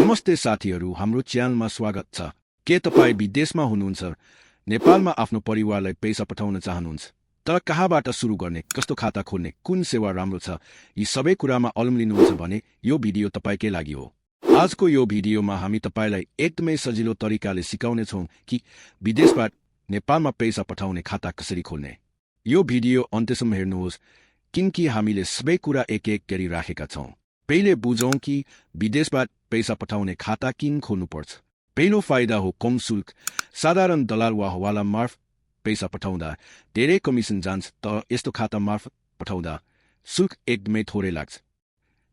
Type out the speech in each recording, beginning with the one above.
नमस्ते साथीहरू, हाम्रो च्यानलमा स्वागत छ। के तपाईँ विदेशमा हुनुहुन्छ, नेपालमा आफ्नो परिवारलाई पैसा पठाउन चाहनुहुन्छ, तर कहाँबाट सुरु गर्ने, कस्तो खाता खोल्ने, कुन सेवा राम्रो छ, यी सबै कुरामा अलम लिनुहुन्छ भने यो भिडियो तपाईँकै लागि हो। आजको यो भिडियोमा हामी तपाईँलाई एकदमै सजिलो तरिकाले सिकाउने छौं कि विदेशबाट नेपालमा पैसा पठाउने खाता कसरी खोल्ने। यो भिडियो अन्त्यसम्म हेर्नुहोस् किनकि हामीले सबै कुरा एक एक गरी राखेका छौं। पहिले बुझौं कि विदेशबाट पैसा पठाउने खाता किन खोल्नुपर्छ। पहिलो फाइदा हो कम शुल्क। साधारण दलाल वा हवाला मार्फत पैसा पठाउँदा धेरै कमिसन जान्छ, तर यस्तो खाता मार्फत पठाउँदा शुल्क एकदमै थोरै लाग्छ।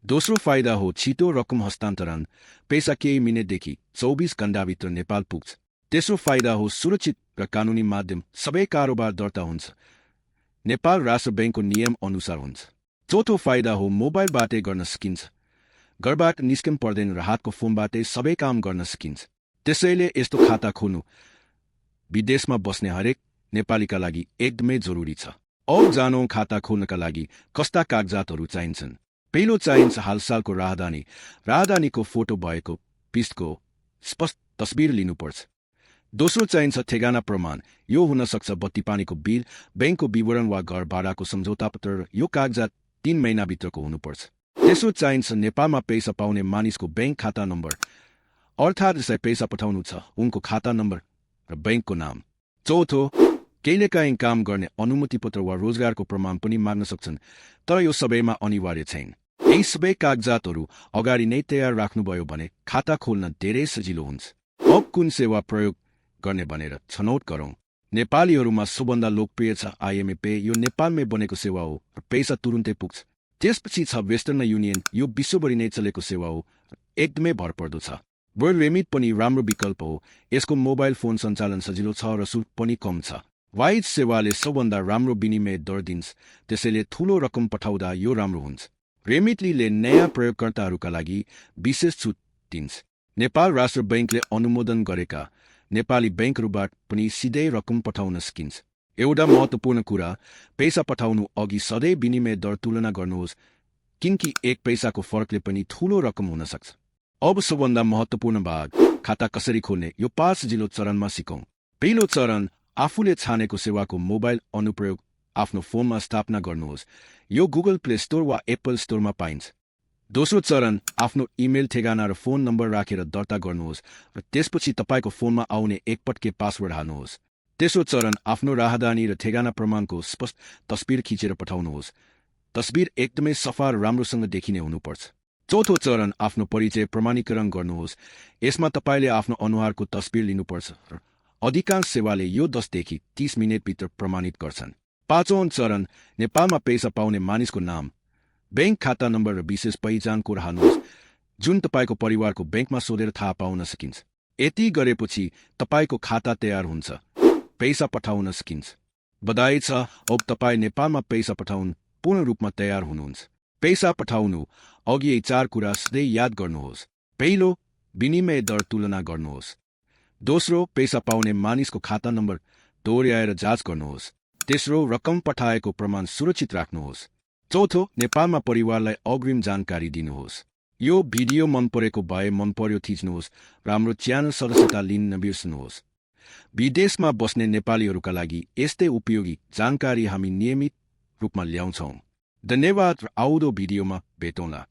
दोस्रो फाइदा हो छिटो रकम हस्तान्तरण। पैसा केही मिनेटदेखि 24 घण्टाभित्र नेपाल पुग्छ। तेस्रो फाइदा हो सुरक्षित र कानुनी माध्यम। सबै कारोबार दर्ता हुन्छ, नेपाल राष्ट्र बैंकको नियम अनुसार हुन्छ। चौथो फाइदा हो मोबाइलबाटै गर्न सकिन्छ। घरबाट निस्कन पर्दैन र हातको फोनबाटै सबै काम गर्न सकिन्छ। त्यसैले यस्तो खाता खोल्नु विदेशमा बस्ने हरेक नेपालीका लागि एकदमै जरुरी छ। अब जानौं खाता खोल्नका लागि कस्ता कागजातहरू चाहिन्छन्। पहिलो चाहिन्छ हालसालको राहदानी। राहदानीको फोटो भएको पिस्टको स्पष्ट तस्बिर लिनुपर्छ। दोस्रो चाहिन्छ ठेगाना प्रमाण। यो हुन सक्छ बत्ती पानीको बिल, बैंकको विवरण वा घर भाडाको सम्झौता पत्र। यो कागजात 3 महिनाभित्रको हुनुपर्छ। तेस्रो चाहिन्छ नेपालमा पैसा पाउने मानिसको बैंक खाता नम्बर, अर्थात् जसलाई पैसा पठाउनु छ उनको खाता नम्बर र बैंकको नाम। चौथो, कहिलेकाहीँ काम गर्ने अनुमति पत्र वा रोजगारको प्रमाण पनि माग्न सक्छन्, तर यो सबैमा अनिवार्य छैन। यी सबै कागजातहरू अगाडि नै तयार राख्नुभयो भने खाता खोल्न धेरै सजिलो हुन्छ। अब कुन सेवा प्रयोग गर्ने भनेर छनौट गरौं। नेपालीहरूमा सबभन्दा लोकप्रिय छ IMA पे। यो नेपालमै बनेको सेवा हो र पैसा तुरुन्तै पुग्छ। त्यसपछि छ वेस्टर्न युनियन। यो विश्वभरि नै चलेको सेवा हो, एकदमै भरपर्दो छ। वर्ल्ड रेमिट पनि राम्रो विकल्प हो। यसको मोबाइल फोन सञ्चालन सजिलो छ र शुल्क पनि कम छ। वाइज सेवाले सबभन्दा राम्रो विनिमय दर दिन्छ, त्यसैले ठूलो रकम पठाउँदा यो राम्रो हुन्छ। रेमिटलीले नयाँ प्रयोगकर्ताहरूका लागि विशेष छुट दिन्छ। नेपाल राष्ट्र बैंकले अनुमोदन गरेका नेपाली बैंकहरूबाट पनि सिधै रकम पठाउन सकिन्छ। एउटा महत्त्वपूर्ण कुरा, पैसा पठाउनु अघि सधैँ विनिमय दर तुलना गर्नुहोस्, किनकि एक पैसाको फरकले पनि ठूलो रकम हुन सक्छ। अब सबभन्दा महत्त्वपूर्ण भाग, खाता कसरी खोल्ने, यो 5 सजिलो चरणमा सिकौं। पहिलो चरण, आफूले छानेको सेवाको मोबाइल अनुप्रयोग आफ्नो फोनमा स्थापना गर्नुहोस्। यो गुगल प्ले स्टोर वा एप्पल स्टोरमा पाइन्छ। दोस्रो चरण, आफ्नो इमेल ठेगाना र फोन नम्बर राखेर दर्ता गर्नुहोस् र त्यसपछि तपाईको फोनमा आउने एकपटके पासवर्ड हाल्नुहोस्। तेस्रो चरण, आफ्नो राहदानी र ठेगाना प्रमाणको स्पष्ट तस्बिर खिचेर पठाउनुहोस्। तस्बिर एकदमै सफा र राम्रोसँग देखिने हुनुपर्छ। चौथो चरण, आफ्नो परिचय प्रमाणीकरण गर्नुहोस्। यसमा तपाईले आफ्नो अनुहारको तस्बिर लिनुपर्छ र अधिकांश सेवाले यो 10 देखि 30 मिनेटभित्र प्रमाणित गर्छन्। पाँचौं चरण, नेपालमा पैसा पाउने मानिसको नाम, बैंक खाता नम्बर र विशेष पहिचान कोड हाल्नुहोस्, जुन तपाईको परिवारको बैंकमा सोधेर थाहा पाउन सकिन्छ। यति गरेपछि तपाईको खाता तयार हुन्छ, पैसा पठाउन सकिन्छ। बधाई छ, अब तपाईँ नेपालमा पैसा पठाउन पूर्ण रूपमा तयार हुनुहुन्छ। पैसा पठाउनु अघि यी 4 कुरा सधैँ याद गर्नुहोस्। पहिलो, विनिमय दर तुलना गर्नुहोस्। दोस्रो, पैसा पाउने मानिसको खाता नम्बर दोहोर्याएर जाँच गर्नुहोस्। तेस्रो, रकम पठाएको प्रमाण सुरक्षित राख्नुहोस्। चौथो, नेपालमा परिवारलाई अग्रिम जानकारी दिनुहोस्। यो भिडियो मन परेको भए मन पर्यो थिच्नुहोस् र हाम्रो च्यानल सदस्यता लिन नबिर्सनुहोस्। विदेशमा बस्ने नेपालीहरूका लागि यस्तै उपयोगी जानकारी हामी नियमित रूपमा ल्याउँछौं। धन्यवाद र आउँदो भिडियोमा भेटौँला।